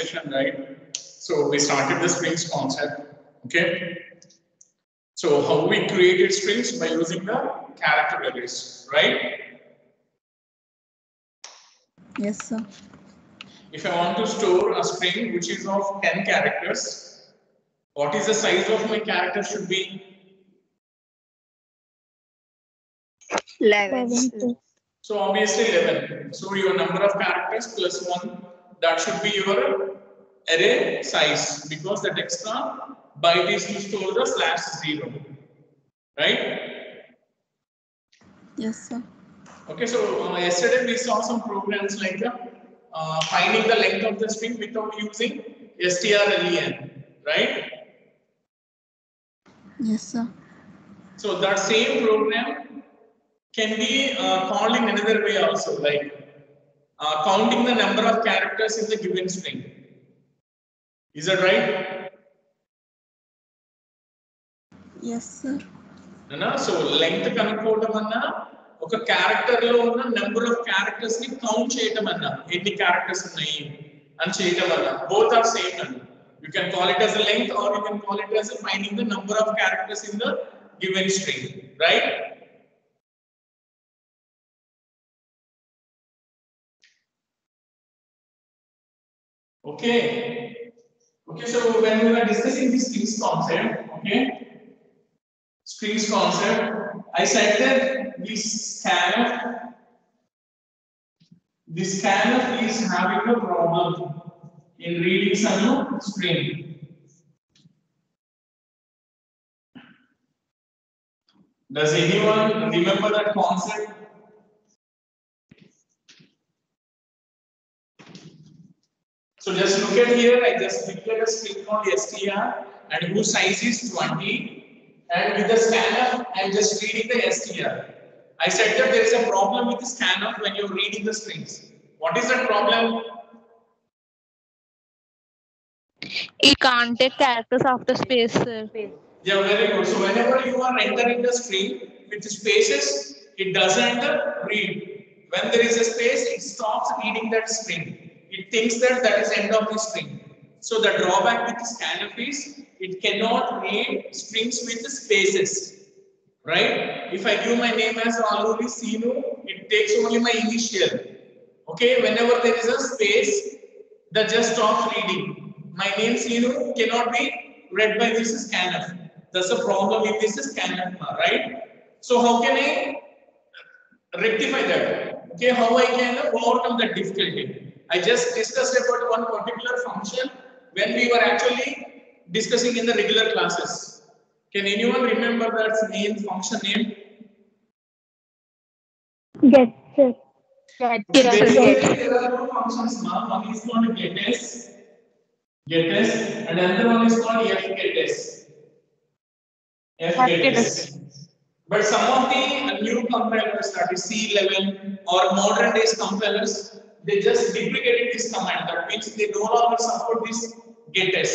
session, right? So we started the strings concept. Okay. So how we created strings by using the character arrays, right? Yes, sir. If I want to store a string which is of 10 characters, what is the size of my character should be? 11. So obviously 11. So your number of characters plus 1, that should be your array size, because that extra byte is to store the /0, right? Yes, sir. Okay, so yesterday we saw some programs like finding the length of the string without using strlen, right? Yes, sir. So that same program can be called in another way also, like counting the number of characters in the given string. Is that right? Yes, sir. So length కనుక్కోవడం అన్నా ఒక character లో ఉన్న number of characters ని count చేయడం అన్నా ఎన్ని characters ఉన్నాయి అని చేయడం వల్ల both are same అన్న. You can call it as a length or you can call it as finding the number of characters in the given string, right? Okay. Okay, so when we were discussing this strings concept, okay, strings concept, I said that this scanf is having a problem in reading some string. Does anyone remember that concept? So just look at here, I just declared a string called str and whose size is 20, and with the scanf I am just reading the str. I said that there is a problem with the scanf when you are reading the strings. What is that problem? It can't take characters after space, sir. Yeah, very good. So whenever you are entering the string with spaces, it doesn't read. When there is a space, it stops reading that string. It thinks that that is end of the string. So the drawback with the scanf is it cannot read strings with spaces, right? If I give my name as Aluri Sinu, it takes only my initial. Okay, whenever there is a space, that just stops reading. My name Sinu cannot be read by this scanf. That's a problem with this scanf, right? So how can I rectify that? Okay, how I can overcome that difficulty? I just discussed about one particular function when we were actually discussing in the regular classes. Can anyone remember that name, function name? Get, sir. Basically, there are two functions. One is called getS, and another one is called fgetS. fgetS. But some of the new compilers, that is C11 or modern days compilers, they just deprecated this command. That means they no longer support this getS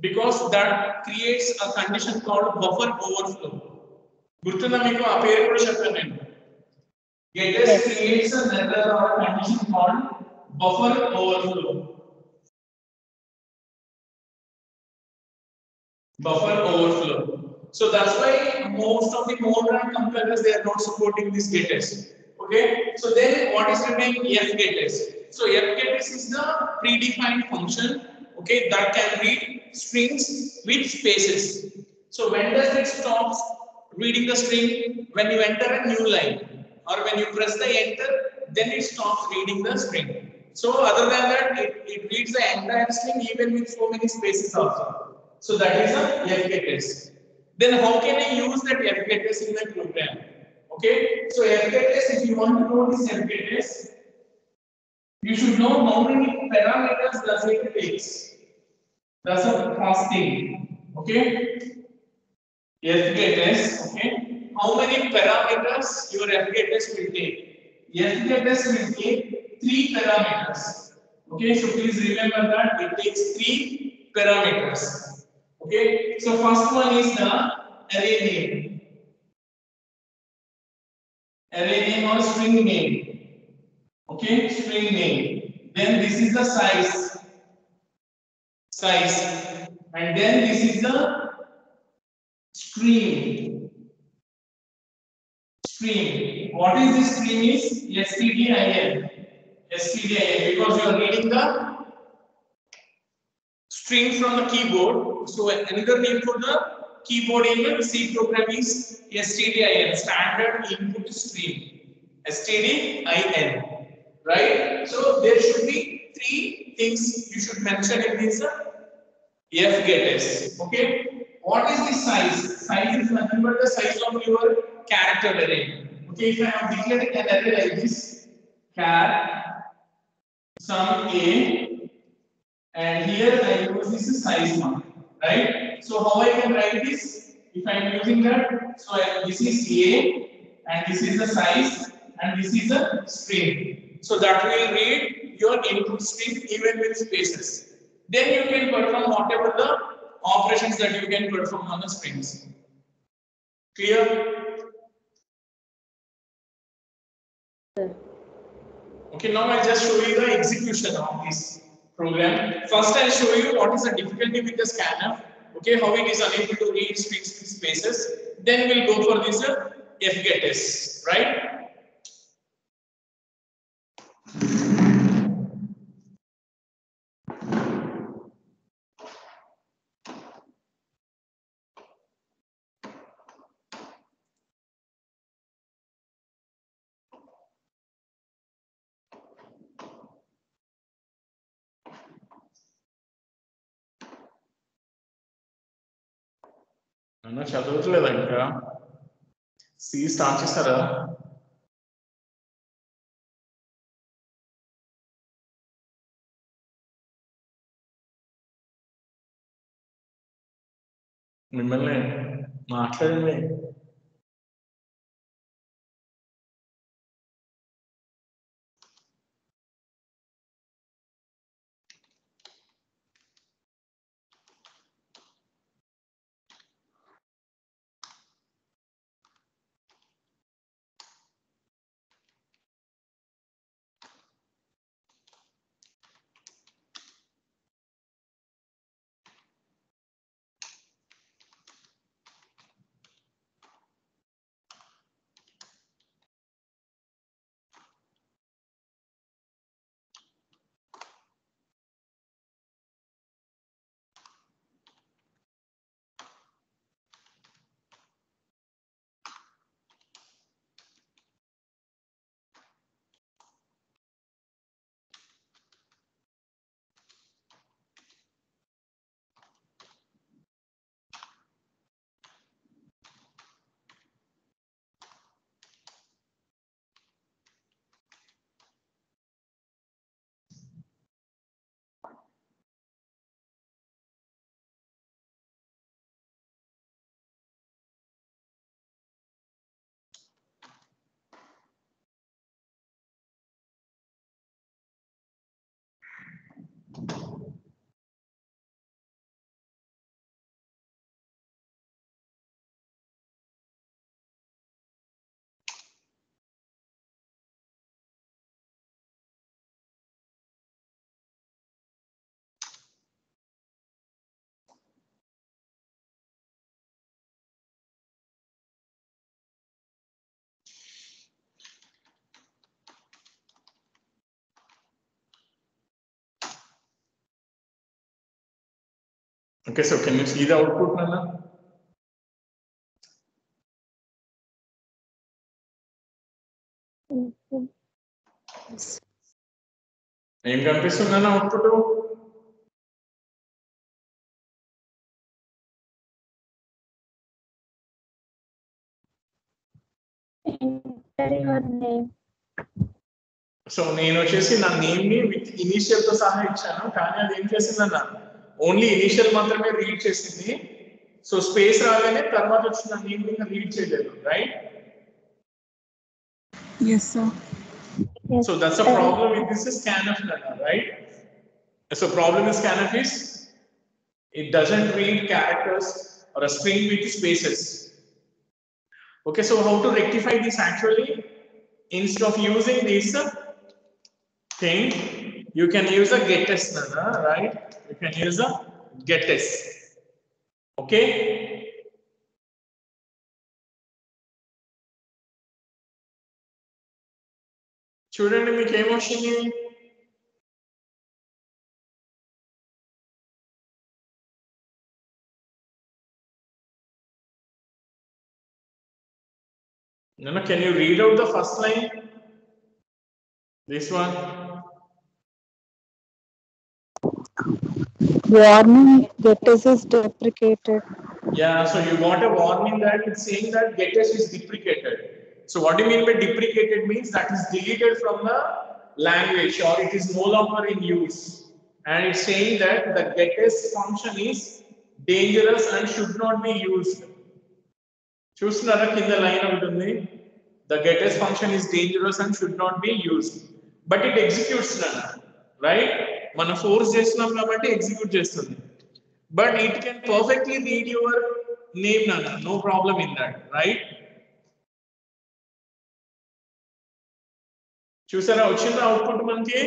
because that creates a condition called buffer overflow. గుర్తుందా మీకు ఆ పేరు కూడా చెప్పాను నేను. getS creates an error or a condition called buffer overflow. Buffer overflow. So that's why most of the modern compilers they are not supporting this getS. Okay. So then what is remaining? fgetS. So fgetS is the predefined function. Okay, that can read strings with spaces. So when does it stop reading the string? When you enter a new line or when you press the enter, then it stops reading the string. So other than that, it reads the entire string even with so many spaces also. So that is a fgetS. Then how can I use that fgetS in my program? Okay, so fgetS, if you want to know this fgetS, you should know how many parameters does it takes. That's the first thing. Okay, fgetS. Okay, how many parameters your fgetS will take? fgetS will take 3 parameters. Okay, so please remember that it takes 3 parameters. Okay, so first one is the array name. Array name or string name. Okay, string name. Then this is the size. size, and then this is the stream. Stream. What is this stream? Is stdin. Stdin, because you are reading the string from the keyboard. So another name for the keyboard in C program is stdin, standard input stream. stdin, right? So there should be three things you should mention in this fgetS. Okay. What is the size? Size is nothing but the size of your character array. Okay. If I have declared an array like this, char sum a, and here I use this size one, right? So how I can write this? If I am using that, so this is a, and this is the size, and this is the string. So that will read your input string even with spaces. Then you can perform whatever the operations that you can perform on the strings. Clear? Okay, now I'll just show you the execution of this program. First, I'll show you what is the difficulty with the scanf. Okay, how it is unable to read strings with spaces. Then we'll go for this fgetS, right? చదవట్లేదా ఇంకా C start చేస్తారా మిమ్మల్ని మాట్లాడండి Okay, so can you see the output, Nana? ఏం కనిపిస్తుందన్న output so నేను వచ్చేసి నా name ని with initial తో సహా ఇచ్చాను కానీ అది ఏం చేసిందన్న ఓన్లీ ఇనిషియల్ మాత్రమే రీడ్ చేసింది సో స్పేస్ రాగానే తర్వాత వచ్చిన నేమ్ ని రీడ్ చేయలేదు right Yes, sir. So that's a problem with this scanf, right? So problem with scanf is it doesn't read characters or a string with spaces. Okay, so how to rectify this actually? Instead of using this thing, you can use a getS, right? You can use a getters. Okay. చూడండి మీకు ఏమొచ్చింది? Nana, can you read out the first line? This one. Warning, getters is deprecated. Yeah, so you got a warning that it's saying that getters is deprecated. So what do you mean by deprecated? Means that is deleted from the language or it is no longer in use. And it's saying that the getters function is dangerous and should not be used. చూస్తున్నారా కింద line ఉంటుంది, the getters function is dangerous and should not be used, but it executes nana, right? మనం force చేస్తున్నాం కాబట్టి execute చేస్తుంది, but it can perfectly read your name nana, no problem in that, right? చూసారా వచ్చిందా output మనకి?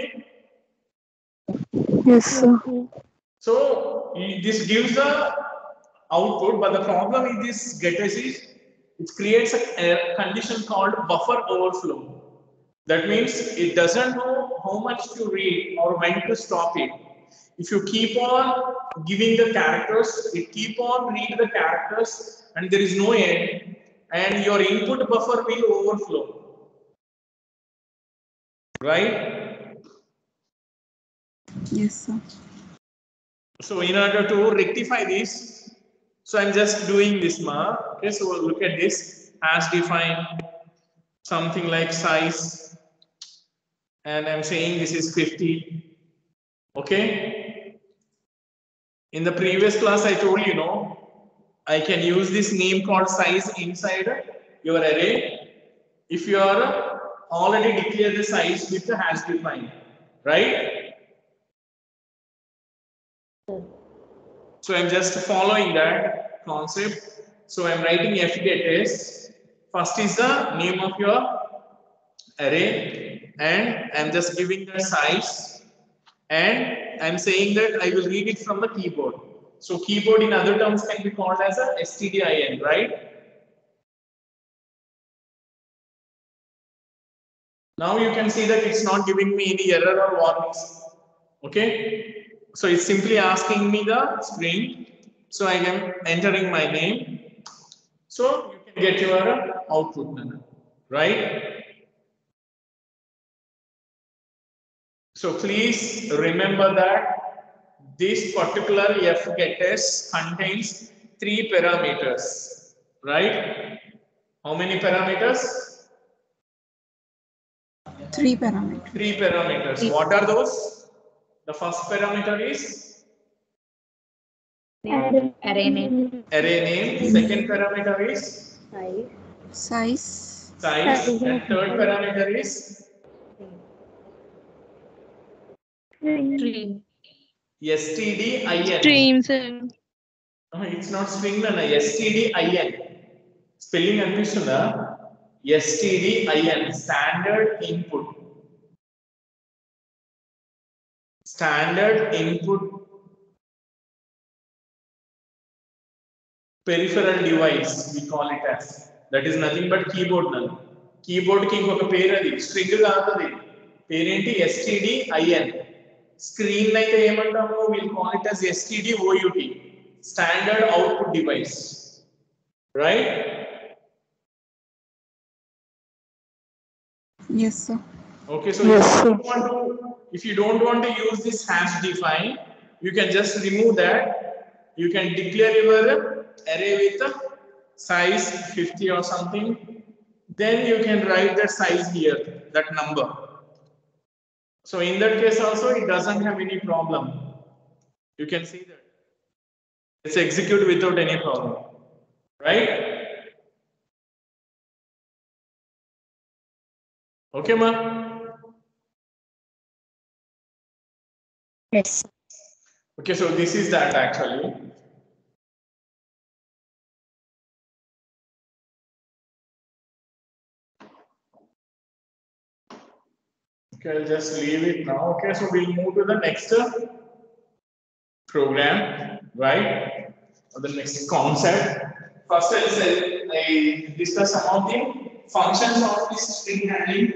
Yes, sir. So this gives the output, but the problem with this getters is it creates a condition called buffer overflow. That means it doesn't know how much to read or when to stop it. If you keep on giving the characters, it keep on read the characters and there is no end, and your input buffer will overflow, right? Yes, sir. So in order to rectify this, so I'm just doing this ma. Okay, so look at this, as defined something like size, and I'm saying this is 50. Okay, in the previous class I told you know I can use this name called size inside your array if you are already declare the size with the has defined, right? So I'm just following that concept. So I'm writing fgetters. First is the name of your array, and I'm just giving the size, and I'm saying that I will read it from the keyboard. So keyboard in other terms can be called as a stdin, right? Now you can see that it's not giving me any error or warnings. Okay, so it's simply asking me the string, so I am entering my name, so you can get your output now, right? So please remember that this particular fgetters contains 3 parameters, right? How many parameters? 3 parameters. 3 parameters. What are those? The first parameter is Array name. array name. Second parameter is Size. size, and third parameter is Stream. stdin. Streams. No, it's not string nana, stdin. Spelling anpistunda? stdin, standard input. Standard input peripheral device, we call it as. That is nothing but keyboard nana. Keyboard ki inkoka పేరు అది, string కాదు అది. పేరేంటి? stdin. Screen అయితే ఏమంటాము? We'll call it as stdout, standard output device, right? Yes, sir. Okay, so Yes, if you don't want to use this hash define, you can just remove that. You can declare your array with size 50 or something. Then you can write that size here, that number. So in that case also it doesn't have any problem. You can see that it's executed without any problem, right? Okay, ma. Yes. Okay, so this is that actually. Okay, I'll just leave it now. Okay, so we'll move to the next program. right? Or the next concept. First, I discuss some of the functions of this string handling.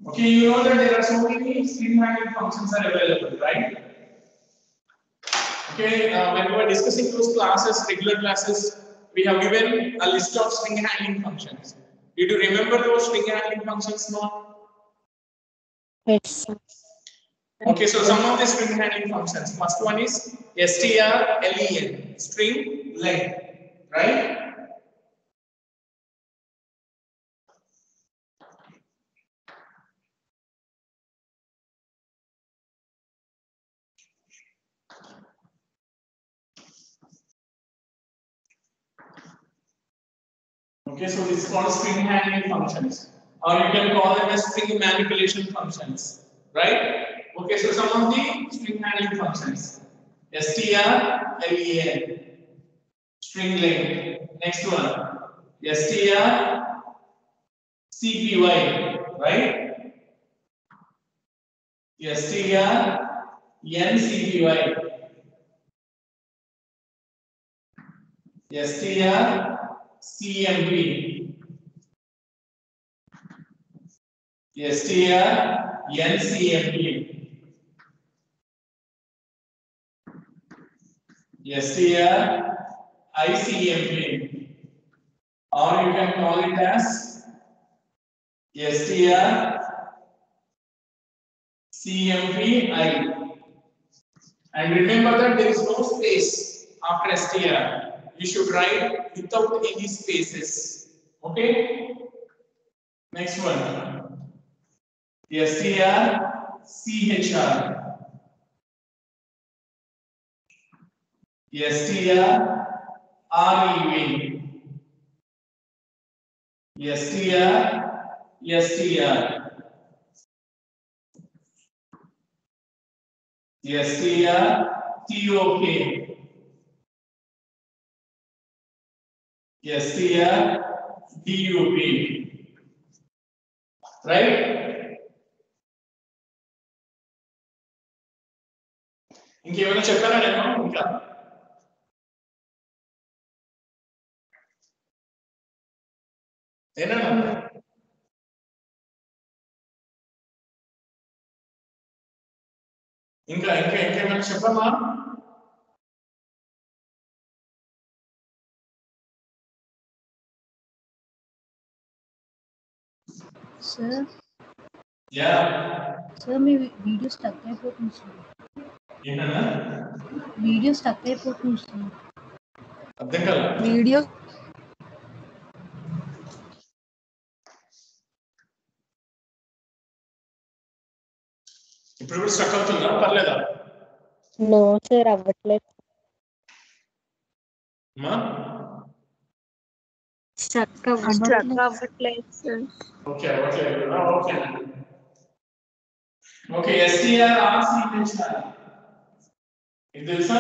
Okay, you know that there are so many string handling functions are available, right? Okay, when we were discussing those classes, regular classes, we have given a list of string handling functions. Did you remember those string handling functions now? Yes, sir. Okay, so some of the string handling functions. First one is strlen, string length, right? Okay, so this is called string handling functions, or you can call them as string manipulation functions, right? Okay, so some of the string handling functions: strlen, string length. Next one, strcpy, right? strncpy, strcmp, strncmp, stricmp, or you can call it as strcmpi. And remember that there is no space after str. You should write without any spaces. Okay. Next one. strchr, strrev, strtok, strdup, right? ఇంకేమైనా చెప్పారా నేను ఇంకా? ఏనా? ఇంకేమైనా చెప్పమ్మా? Sir yeah. Sir మీ video stuck అయిపోతుంది sir. ఏంటన్నా? Video stuck అయిపోతుంది సార్. అర్థం కాదు. వీడియో ఇప్పుడు కూడా స్టక్ అవుతుందా? పర్లేదా? నో సార్, అవ్వట్లేదు. అమ్మా? స్ట్రక్ అవ్వట్లేదు సార్. ఓకే, అవ్వట్లేదు. ఓకే. Okay, strchr. ఇది తెలుసా?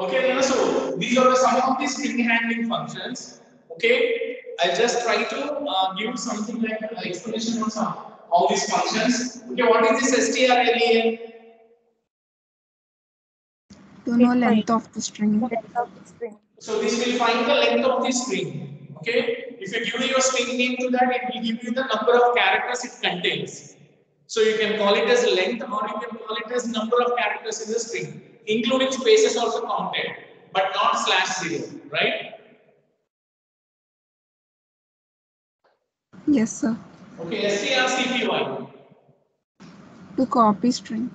Okay, so these are some of the string handling functions. Okay, I just try to give something like an explanation on some all these functions. Okay, what is this strlen? to know length of the string. So this will find the length of the string. Okay, if you give your string name to that, it will give you the number of characters it contains. So you can call it as length, or you can call it as number of characters in the string, including spaces also counted, but not /0, right? Yes, sir. Okay, strcpy. To copy string.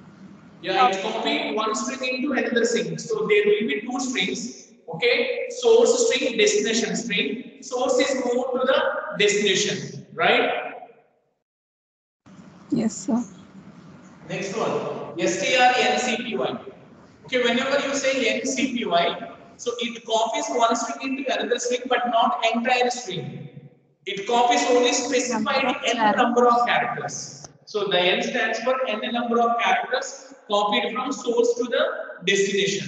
Yeah, it's copy one string into another string. So there will be two strings. Okay, source string, destination string. Source is moved to the destination, right? Yes, sir. Next one, strncpy. Okay, whenever you say ncpy, so it copies one string into another string, but not entire string. It copies only specified n number of characters. So the n stands for n number of characters copied from source to the destination.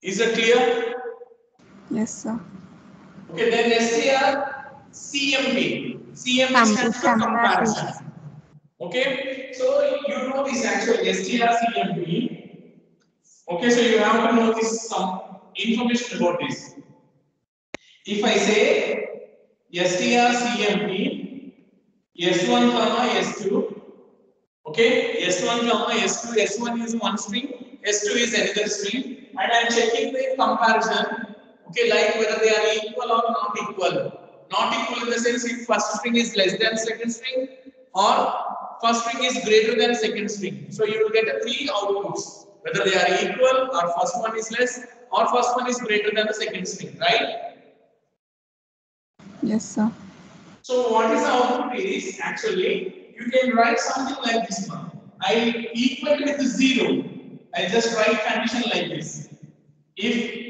Is that clear? Yes, sir. Okay, then strcmp. CMP stands for comparison. Okay, so you know this actually strcmp. Okay, so you have to know this some information about this. If I say strcmp s1 comma s2, okay, s1 comma s2, s1 is one string, s2 is another string, and I am checking the comparison, okay, like whether they are equal or not equal. Not equal in the sense if first string is less than second string or first string is greater than second string. So you will get a three outputs, whether they are equal or first one is less or first one is greater than the second string, right? Yes, sir. So what is the output is actually you can write something like this one. I equal with 0. I just write condition like this. If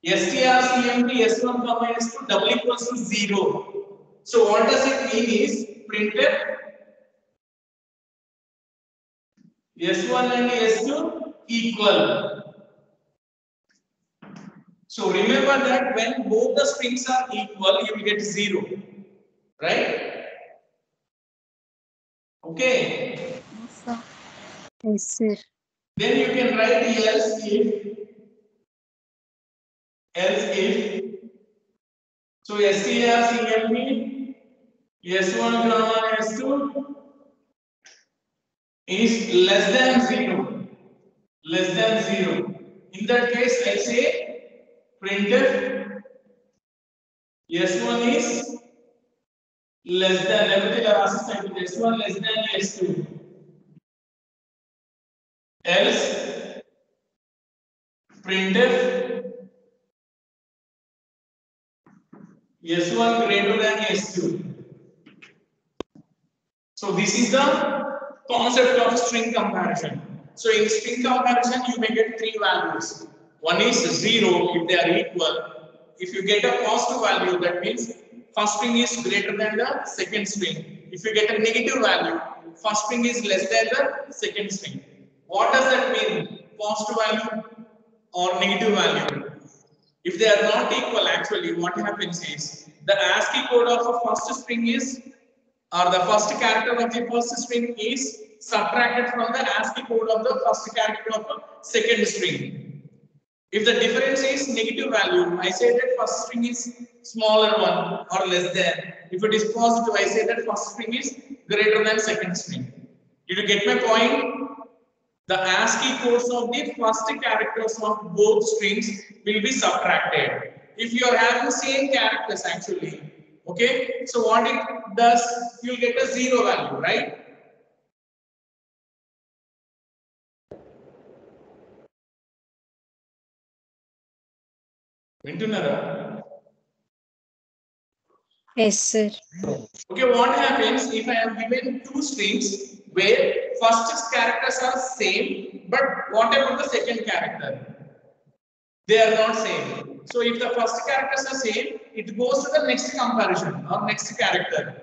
strcmp s1 comma s2 double equals to 0. So what does it mean is printf s1 and s2 equal. So remember that when both the strings are equal, you will get 0, right? Okay. Yes, sir. Yes, sir. Then you can write else if. So strcmp s1 comma s2 is less than 0. Less than 0. In that case, I say printf s1 is less than everything are assigned to s1 less than s2. Else printf s1 greater than s2. So this is the concept of string comparison. So in string comparison, you may get three values. One is 0 if they are equal. If you get a positive value, that means first string is greater than the second string. If you get a negative value, first string is less than the second string. What does that mean? Positive value or negative value? If they are not equal, actually, what happens is the ASCII code of a first string is, or the first character of the first string is subtracted from the ASCII code of the first character of a second string. If the difference is negative value, I say that first string is smaller one or less than. If it is positive, I say that first string is greater than second string. Did you get my point? The ASCII codes of the first characters of both strings will be subtracted. If you are having same characters actually, okay, so what it does, you'll get a 0 value, right? Vintunara? Yes, sir. Okay, what happens if I am given two strings where first characters are same, but what about the second character? They are not same. So if the first characters are same, it goes to the next comparison or next character.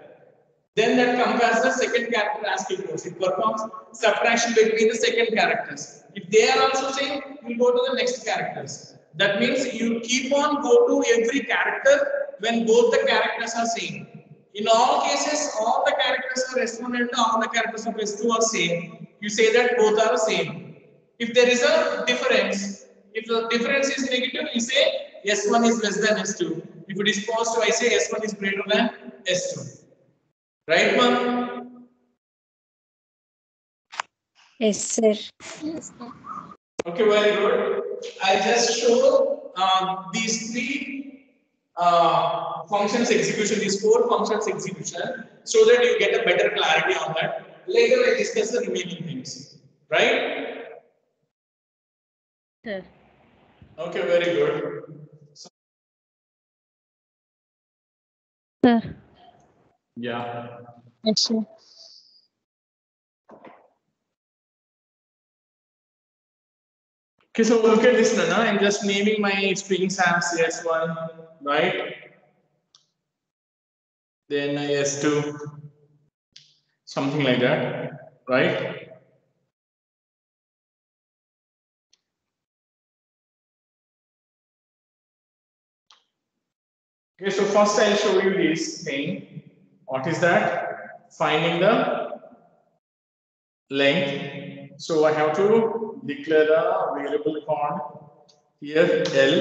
Then that compares the second character ASCII codes. It performs subtraction between the second characters. If they are also same, you go to the next characters. That means you keep on go to every character when both the characters are same. In all cases, all the characters are S1 and all the characters of S2 are same. You say that both are same. If there is a difference, if the difference is negative, you say S1 is less than S2. If it is positive, I say S1 is greater than S2. Right, ma'am? Yes, sir. Yes, sir. Okay, very good. I just show these three functions execution, these four functions execution, so that you get a better clarity on that. Later, I discuss the remaining things. Right? Sir. Okay, very good. So, Sir. yeah. Yes, sir. Okay, so look at this, Nana. I'm just naming my strings as S1, right? Then S2, something like that, right? Okay, so first I'll show you this thing. What is that? Finding the length. So I have to declare a variable called here L,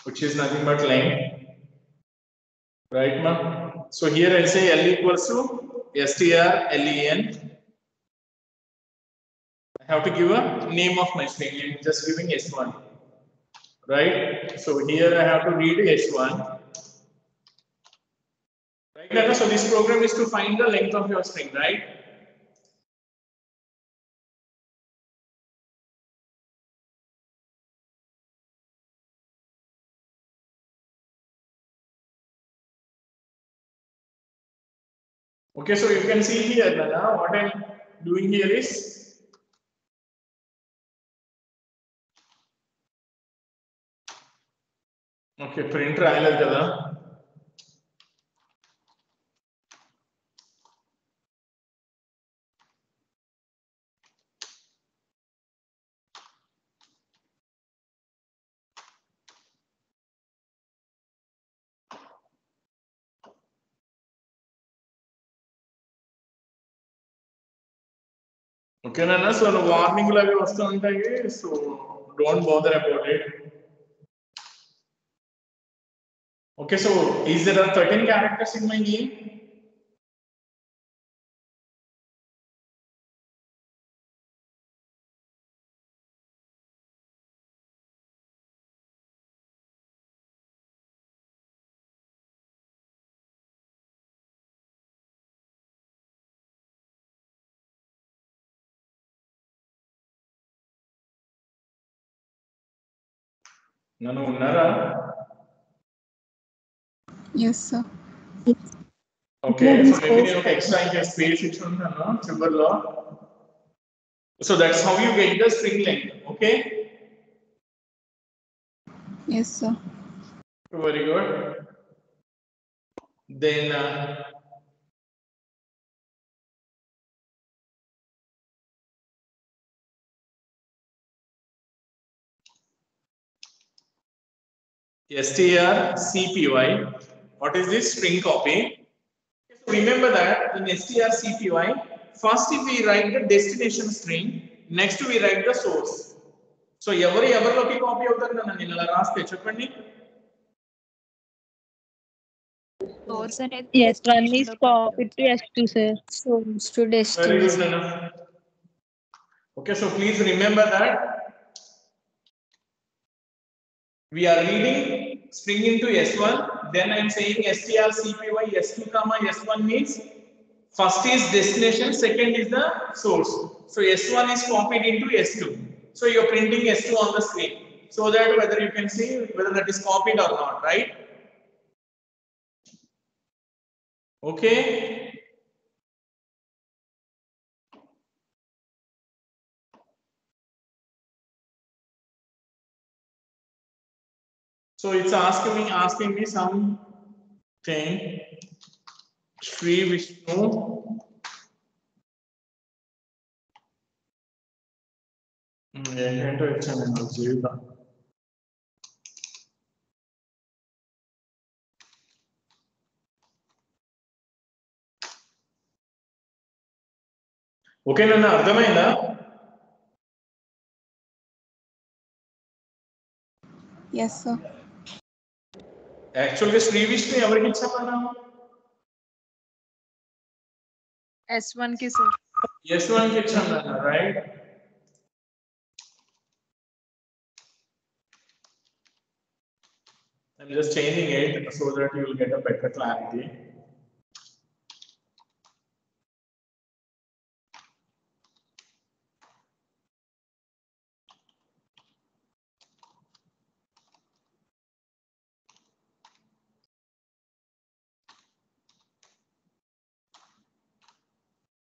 which is nothing but length, right, ma'am? So here I say L equals to strlen. I have to give a name of my string. I'm just giving S1, right? So here I have to read S1. Right, Nana? So this program is to find the length of your string, right? Okay, so you can see here, Nana, what I'm doing here is okay, print రాయలేదు కదా. Okay, Nana, so warning లాగా వస్తూ ఉంటాయి, so don't bother about it. Okay, so is there are 13 characters in my name? నన్ను ఉన్నారా? Yes, sir. Okay, so maybe నేను ఒక extra ఇంకా space ఇచ్చి ఉంటాను చివర్లో. So that's how you get the string length. Okay. Yes, sir. Very good. Then strcpy. What is this? String copy. So remember that in strcpy, first we write the destination string, next we write the source. So ఎవరిలోకి copy అవుతారు నన్ను నేను ఇలా రాస్తే చెప్పండి. Source అనేది S1 is copied to S2, sir. Source to Very destination. good, Nana. Okay, so please remember that we are reading string into S1, then I am saying strcpy S2 comma S1 means first is destination, second is the source. So S1 is copied into S2. So you are printing S2 on the screen so that whether you can see whether that is copied or not, right? Okay. So it's asking me something. Sri Vishnu. ఏంటంటే ఇచ్చాను నేను జీవితం. Okay నన్ను అర్థమైందా? Yes, sir. యాక్చువల్గా శ్రీ విష్ణు ఎవరికి ఇచ్చామన్నాము? S1 కి sir. S1 కి ఇచ్చామన్నా, right? I'm just changing it so that you will get a better clarity.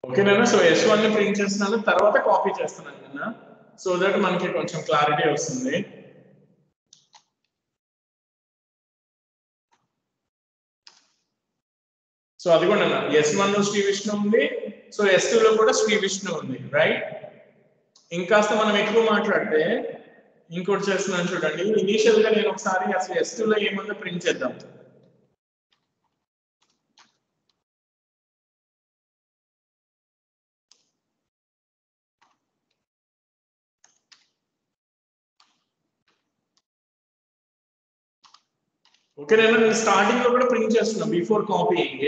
Okay నాన్న, సో S1 ని ప్రింట్ చేస్తున్నాను, తర్వాత కాపీ చేస్తున్నాను నాన్న, సో దట్ మనకి కొంచెం క్లారిటీ వస్తుంది. సో అది కూడా నాన్న S1 లో శ్రీ విష్ణు ఉంది, సో S2 లో కూడా శ్రీ విష్ణు ఉంది, రైట్? ఇంకాస్త మనం ఎక్కువ మాట్లాడితే ఇంకోటి చేస్తున్నాను చూడండి. ఇనీషియల్ గా నేను ఒకసారి అసలు S2 లో ఏముందో ప్రింట్ చేద్దాం. ఓకే నేను స్టార్టింగ్ లో కూడా ప్రింట్ చేస్తున్నా బిఫోర్ కాపీయింగ్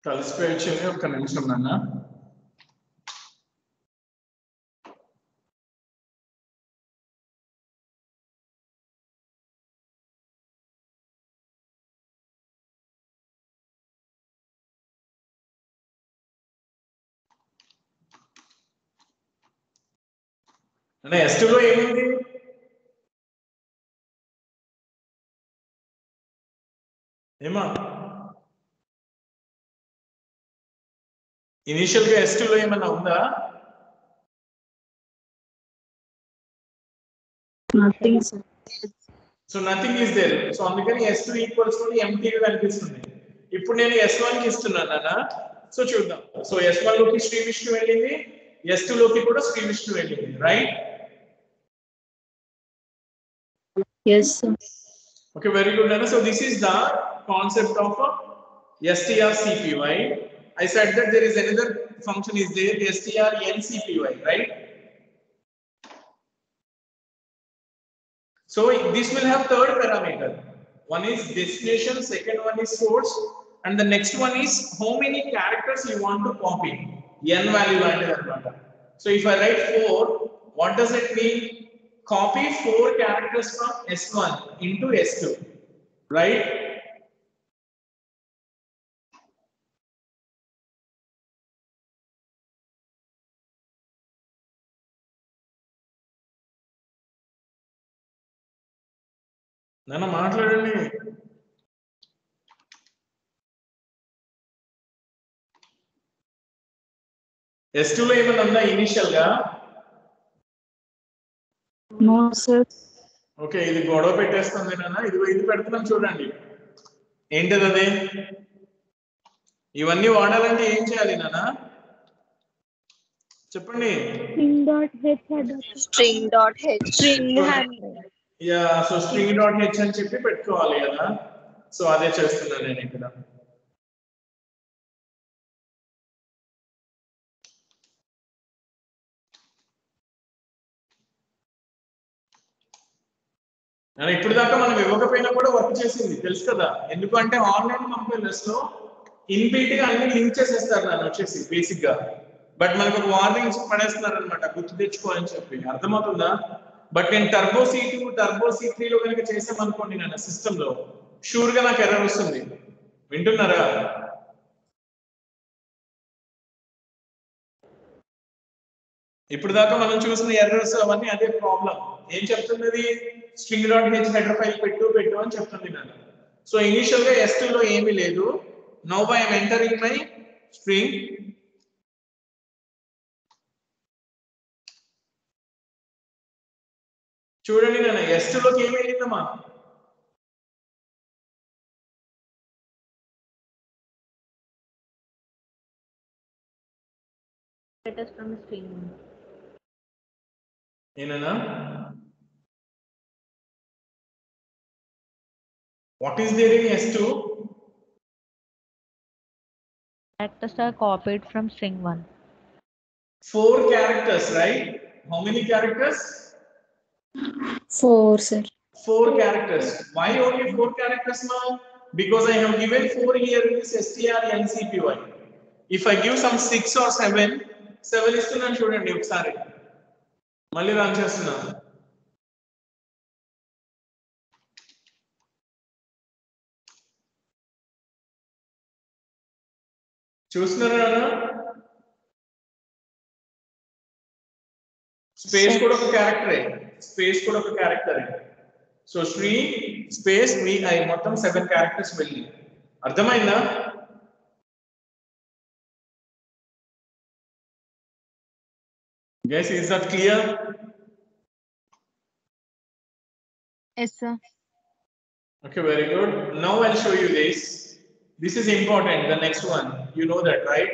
కలిసిపోయి వచ్చింది ఒక్క నిమిషం నాన్న అంటే S2 లో ఏముంది ఏమా ఇనిషియల్ గా S2 లో ఏమన్నా ఉందా nothing sir so nothing is there so అందుకని S2 ఈక్వల్స్ టు ఎంటీ గా కనిపిస్తుంది ఇప్పుడు నేను S1 కి ఇస్తున్నాను అన్న సో చూద్దాం సో S1 లోకి శ్రీ విష్ణు వెళ్ళింది S2 లోకి కూడా శ్రీ విష్ణు వెళ్ళింది right yes sir okay very good Anna. So this is the concept of strcpy I said that there is another function is there strncpy right so this will have third parameter one is destination second one is source and the next one is how many characters you want to copy n value another so if I write 4 what does it mean copy 4 characters from S1 into S2 right nana maatladandi S2 లో ఏమన్నా ఉందా initial గా no sir okay ఇది గొడవ పెట్టేస్తుంది నాన్న ఇది పెడుతున్నాం చూడండి ఏంటది అదే ఇవన్నీ వాడాలంటే ఏం చేయాలి నాన్న చెప్పండి string యా సో string.h అని చెప్పి పెట్టుకోవాలి కదా సో అదే చేస్తున్నాను నేను ఇక్కడ నేను ఇప్పుడు దాకా మనం ఇవ్వకపోయినా కూడా వర్క్ చేసింది తెలుసు కదా ఎందుకంటే ఆన్లైన్ కంపైలర్స్ లో ఇన్బిల్ట్ గా అన్ని లింక్ చేసేస్తారు నన్ను వచ్చేసి బేసిక్ గా బట్ మనకు ఒక వార్నింగ్స్ పడేస్తున్నారు అనమాట గుర్తు తెచ్చుకోవాలని చెప్పి అర్థమవుతుందా బట్ నేను టర్బో C2 టర్బో C3 లో కనుక చేసామనుకోండి నన్ను సిస్టమ్ లో షూర్ గా నాకు ఎర్రర్ వస్తుంది వింటున్నారా ఇప్పుడు దాకా మనం చూసిన ఎర్రర్స్ అవన్నీ అదే ప్రాబ్లం ఏం చెప్తున్నది string.h హెడర్ ఫైల్ పెట్టు అని చెప్తుంది నేను సో ఇనిషియల్ గా S2 లో ఏమీ లేదు now I am entering my string చూడండి నేను S2 లోకి ఏమీ వెళ్ళిందమ్మా Letters from string. ఏనన్నా what is there in S2 Characters are copied from string 1. 4 characters right how many characters 4 sir 4 characters why only 4 characters now because I have given 4 here in this strncpy if I give some 6 or 7 ఇస్తున్నాను చూడండి ఒకసారి మళ్ళీ run చేస్తున్నాను చూస్తున్నారా space కూడా ఒక క్యారెక్టరే so Sri space మీ ఐ మొత్తం 7 క్యారెక్టర్స్ వెళ్ళి అర్థమైందా guys is that clear yes sir okay very good now I'll show you this is important the next one you know that right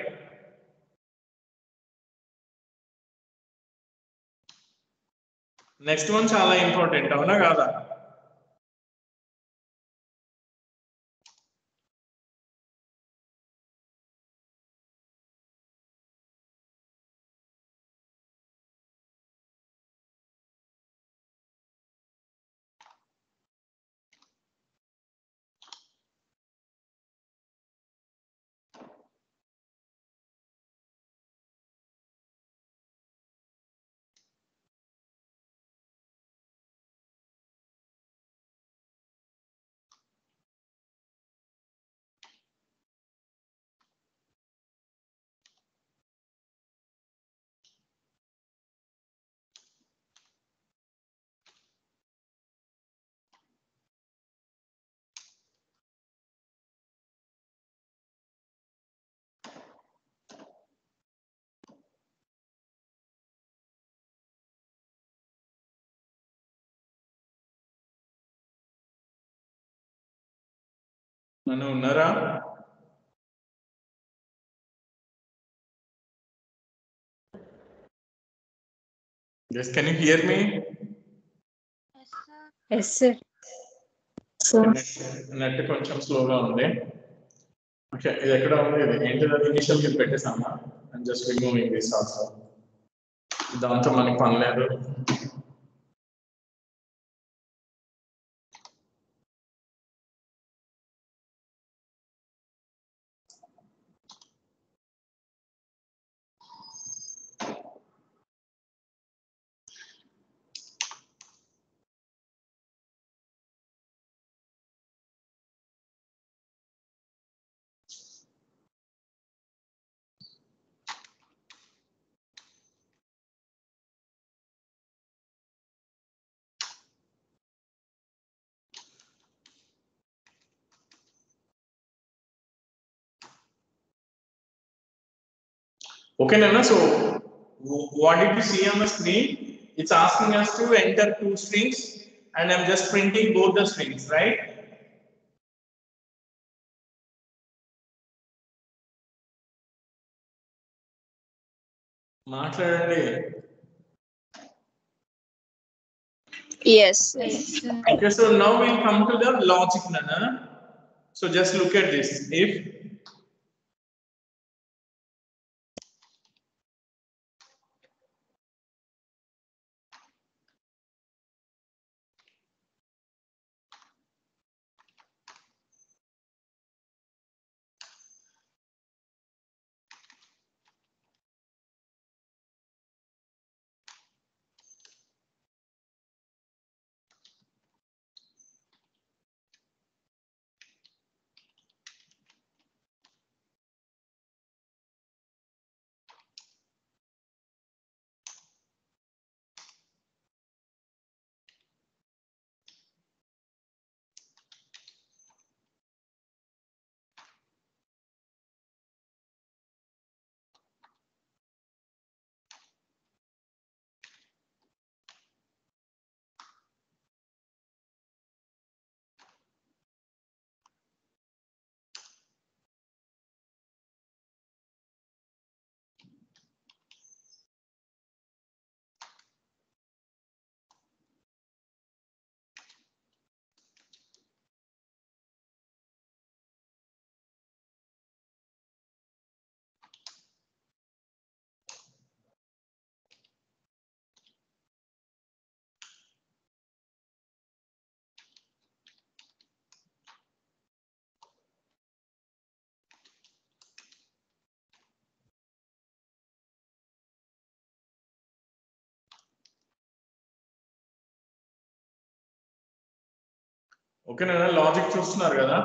next one చాలా ఇంపార్టెంట్ అవునా కాదా నన్ను ఉన్నారా? Yes, can you hear me? Yes, sir. Sir. Net కొంచెం స్లోగా ఉంది. Okay, ఇది ఎక్కడ ఉంది? ఇది ఏంటిది? ఇనిషియల్ కి పెట్టేసామా? And just removing this also. దాంతో మనకి పని లేదు. Okay, Nana, so what did you see on the screen? It's asking us to enter 2 strings and I'm just printing both the strings, right? మాట్లాడండి. Yes. Yes, sir. Okay, so now we'll come to the logic, Nana. So just look at this. If okay నాన్న, logic చూస్తున్నారు కదా?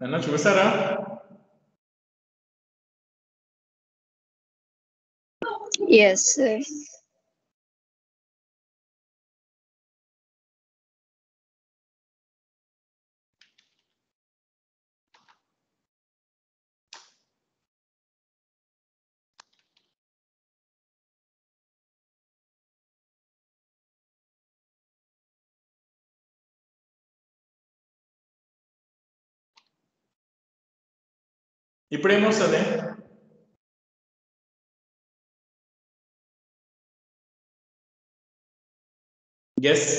నాన్న చూసారా? Yes, sir. ఇప్పుడు ఏమొస్తుంది? Guess.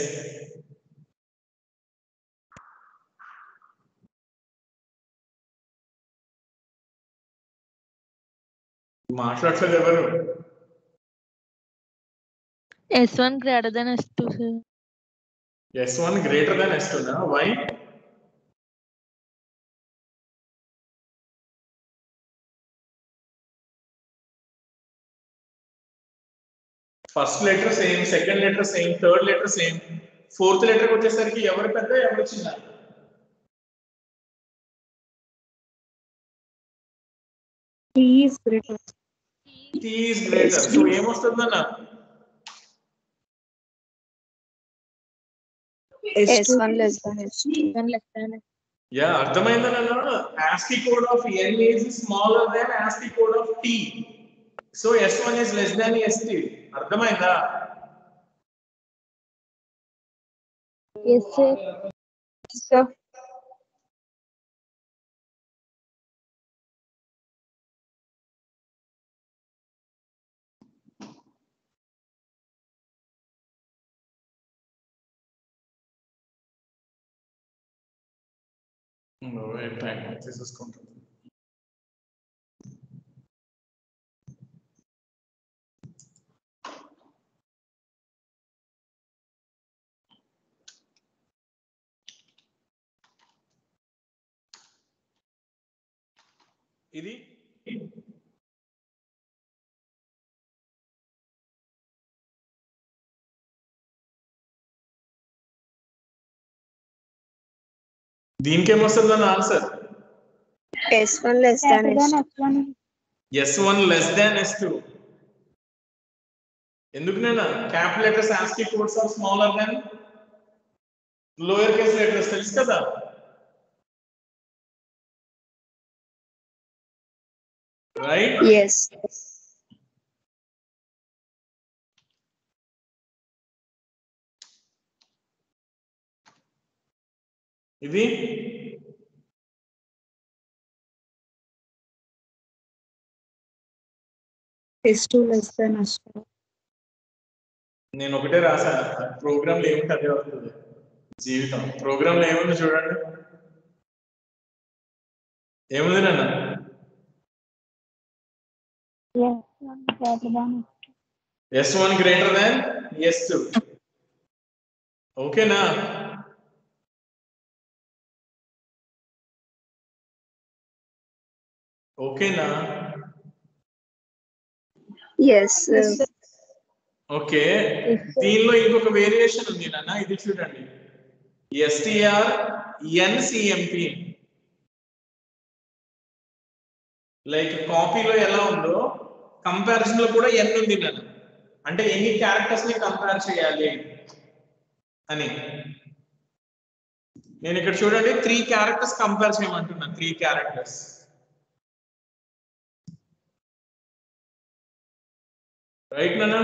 మాట్లాడలేదు ఎవరు? S1 greater than S2, sir. S1 greater than S2 na? Why? First letter same, second letter same, third letter same, fourth letter వచ్చేసరికి ఎవరు పెద్ద ఎవరు చిన్న? T is greater. T is greater. So ఏమొస్తుందన్న? S1 less than S2. One less than. Yeah అర్థమైందన్న? ASCII code of N is smaller than ASCII code of T. So S1 is less than ST. అర్థమైందా? Yes, sir. Sir. Time తీసేసుకుంటుంది. ఇది దీనికి ఏమొస్తుందన్న answer? S1 less than S2. S1 less than S2. ఎందుకు నేనా? Cap letters ASCII codes are smaller than lower case letters, తెలుసు కదా? Right? Yes. ఇది S2 less than S2. నేను ఒకటే రాశాను. ప్రోగ్రామ్ లో ఏముంటే అదే వస్తుంది. జీవితం ప్రోగ్రామ్ లో ఏముంది చూడండి. ఏముంది నాన్న? S1 greater than S2. ఓకేనా? ఓకేనా? Yes. ఓకే. దీనిలో ఇంకొక వేరియేషన్ ఉంది నాన్న, ఇది చూడండి. STR NCMP. లైక్ కాపీలో ఎలా ఉందో కంపారిజన్ లో కూడా N ఉంది నాన్న. అంటే ఎన్ని క్యారెక్టర్స్ ని కంపేర్ చేయాలి అని. నేను ఇక్కడ చూడండి 3 క్యారెక్టర్స్ కంపేర్ చేయమంటున్నాను. 3 క్యారెక్టర్స్. రైట్ నాన్న?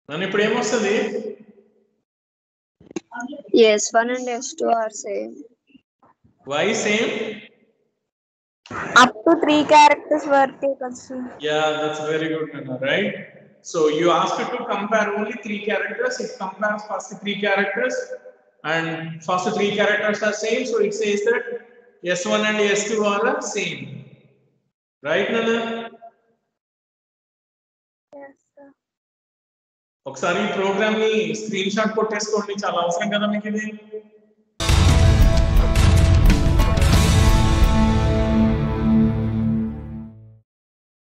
నన్ను ఇప్పుడు ఏమొస్తుంది? S1 and S2 are same. Why same? Up to 3 characters were taken, sir. Yeah, that's very good, Nana, right? So you asked it to compare only 3 characters. It compares first 3 characters, and first 3 characters are same. So it says that S1 and S2 are the same. Right, Nana? Yes, sir. ఒకసారి ఈ programme ని screen shot కొట్టేసుకోండి, చాలా అవసరం కదా మీకు ఇది.